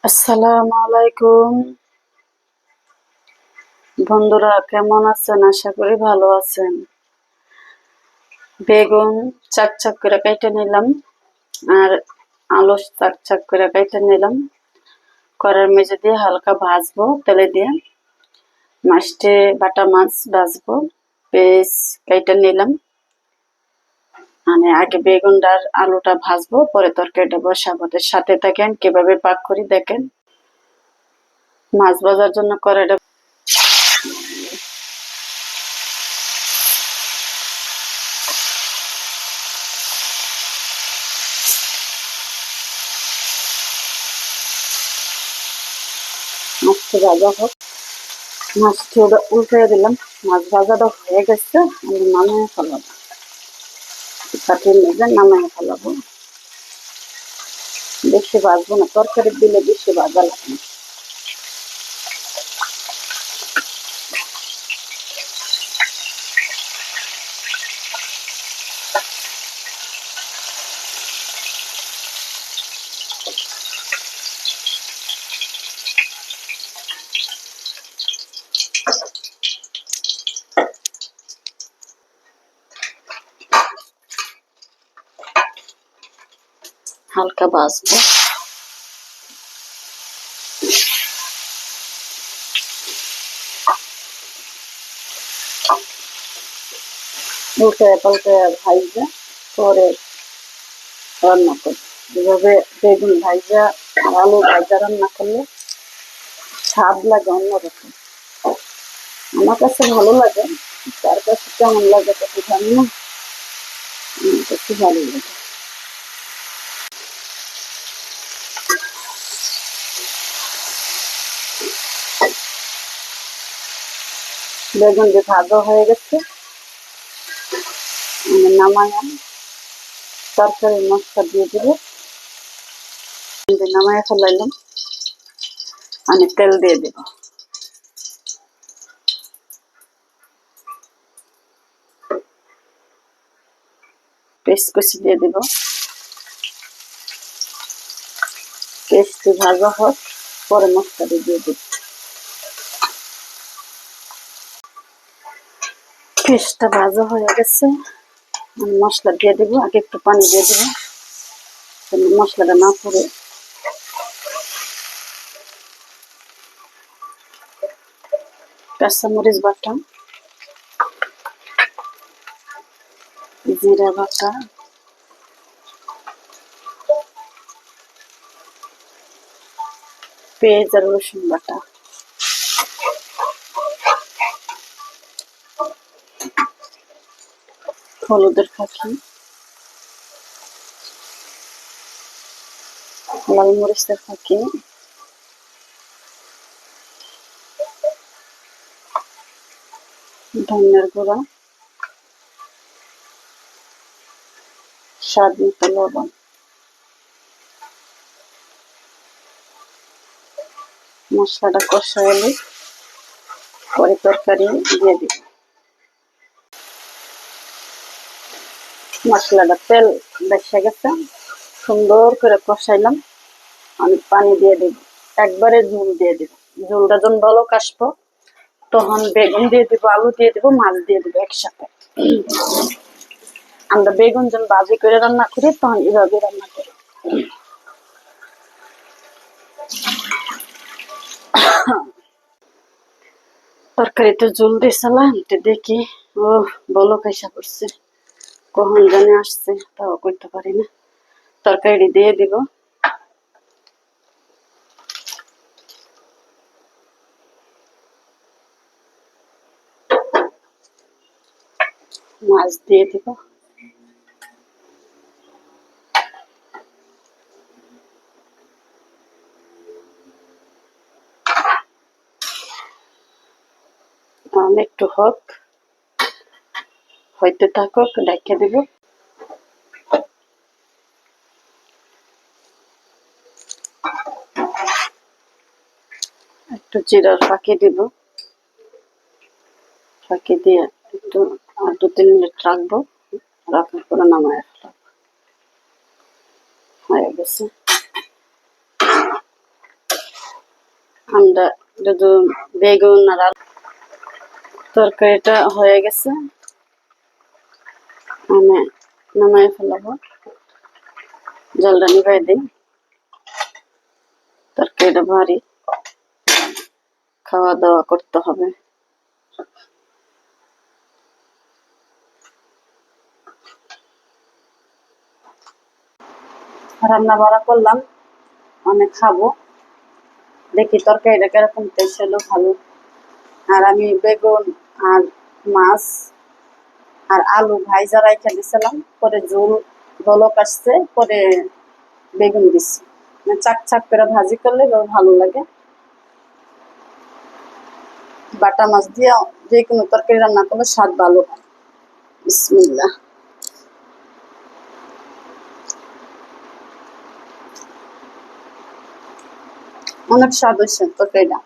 আসসালামু আলাইকুম বন্ধুরা, কেমন আছেন? আশা করি ভালো আছেন। বেগুন চাক করে কেটে নিলাম আর আলু চাক করে কেটে নিলাম। কড়াইয়ের মেঝে দিয়ে হালকা ভাজবো তেলে দিয়ে। মাছটি বাটা মাছ ভাজবো, পেঁয়াজ কেটে নিলাম। মানে আগে বেগুনটা আর আলুটা ভাজবো, পরে তরকারিটা বসাবো। সাথে থাকেন, কিভাবে পাক করি দেখেন। মাছ ভাজার জন্য কড়াইটা মাছটি ভাজা হোক। মাছটি উল্টে দিলাম। মাছ ভাজাটা হয়ে গেছে, আমি নামিয়ে ফেলাবো। কাঠির মেজে নামিয়ে ফেলাবো। বেশি ভাজবো না, তরকারি দিলে বেশি ভাজা লাগে না। হালকা ভাজবো। উল্টে পাল্টে ভাইজা পরে রান্না করি। এভাবে বেগুন ভাইজা আর আলু ভাইজা রান্না করলে স্বাদ লাগে অন্যরকম। আমার কাছে ভালো লাগে, তার কাছে কেমন লাগে তাকে জানি না। আমার কাছে ভালো লাগে। বেগুন যে ভাজা হয়ে গেছে, আমি নামাইয়া তরকারি মশলা দিয়ে দিব। নামাইয়া ফেলাইলাম, আমি তেল দিয়ে দেব। পেস্ট কুচি দিয়ে দেব। পেস্টটি ভাজা হোক, পরে মশলাটি দিয়ে দেব। পেস্টটা ভাজা হয়ে গেছে, আমি মশলা দিয়ে দেব। আগে একটু পানি দিয়ে দেব, মশলাটা না পড়ে। কাঁচামরিচ বাটা, জিরা বাটা, পেঁয়াজ আর রসুন বাটা, হলুদের ফাঁকি, লাল মরিচের ফাঁকি, ধনিয়ার গুঁড়া, স্বাদ মতো লবণ। মশলাটা কষাইলে পরে তরকারি দিয়ে দিব। মশলাটা তেল বেসে গেছে, সুন্দর করে কষাইলাম। আমি পানি দিয়ে দেব, একবারে ঝোল দিয়ে দেব। ঝোলটা যখন ভালো কাশবো, তখন বেগুন দিয়ে দিব, আলু দিয়ে দিব, মাছ দিয়ে দিব একসাথে। আমরা বেগুন যখন ভাজি করে রান্না করি, তখন এভাবে রান্না করি। তরকারিতে ঝোল দিয়েছিলাম, দেখি ও বলো কাইসা করছে, কখন জানে আসছে, তাও করতে পারি না। তরকারি দিয়ে দিব, মাছ দিয়ে দিব। একটু হোক, হইতে থাকুক, ঢেকে দিব। একটু জিরার ফাঁকি দিব, ফাঁকি দিয়ে একটু 2-3 মিনিট রাখবো। রাখার পরে নামায় ফেলাবো। হয়ে গেছে। আমরা শুধু বেগুন আর আলু তরকারিটা হয়ে গেছে, মানে নামাই ফেলাবো। জলটা নিভাই দিই, তরকারিটা ভারী, খাওয়া দাওয়া করতে হবে। রান্না বাড়া করলাম, অনেক খাবো, দেখি তরকারিটা কিরকম টেস্ট হলো, ভালো। আর আমি বেগুন আর মাছ আর আলু ভাইজা রাইখা দিছিলাম, পরে ঝোল বলক আসছে, পরে বেগুন দিছি, মানে চাক চাক করে ভাজি করলে ভালো লাগে। বাটা মাছ দিয়ে যে কোনো তরকারি রান্না করলে স্বাদ ভালো হয়। বিসমিল্লাহ। অনেক স্বাদ হয়েছে তরকারিটা।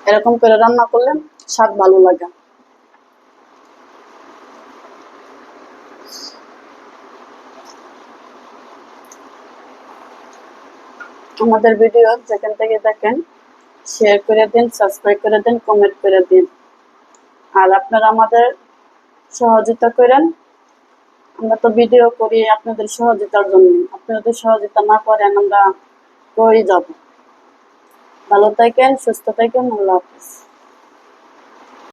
এরকম করে রান্না করলে স্বাদ ভালো লাগে। আমাদের ভিডিও যেখান থেকে দেখেন শেয়ার করে দিন, সাবস্ক্রাইব করে দিন, কমেন্ট করে দিন। আর আপনারা আমাদের সহযোগিতা করেন। আমরা তো ভিডিও করি আপনাদের সহযোগিতার জন্য, আপনাদের সহযোগিতা না করেন আমরা কই যাব। ভালো থাকেন, সুস্থ থাকেন, আল্লাহ হাফেজ।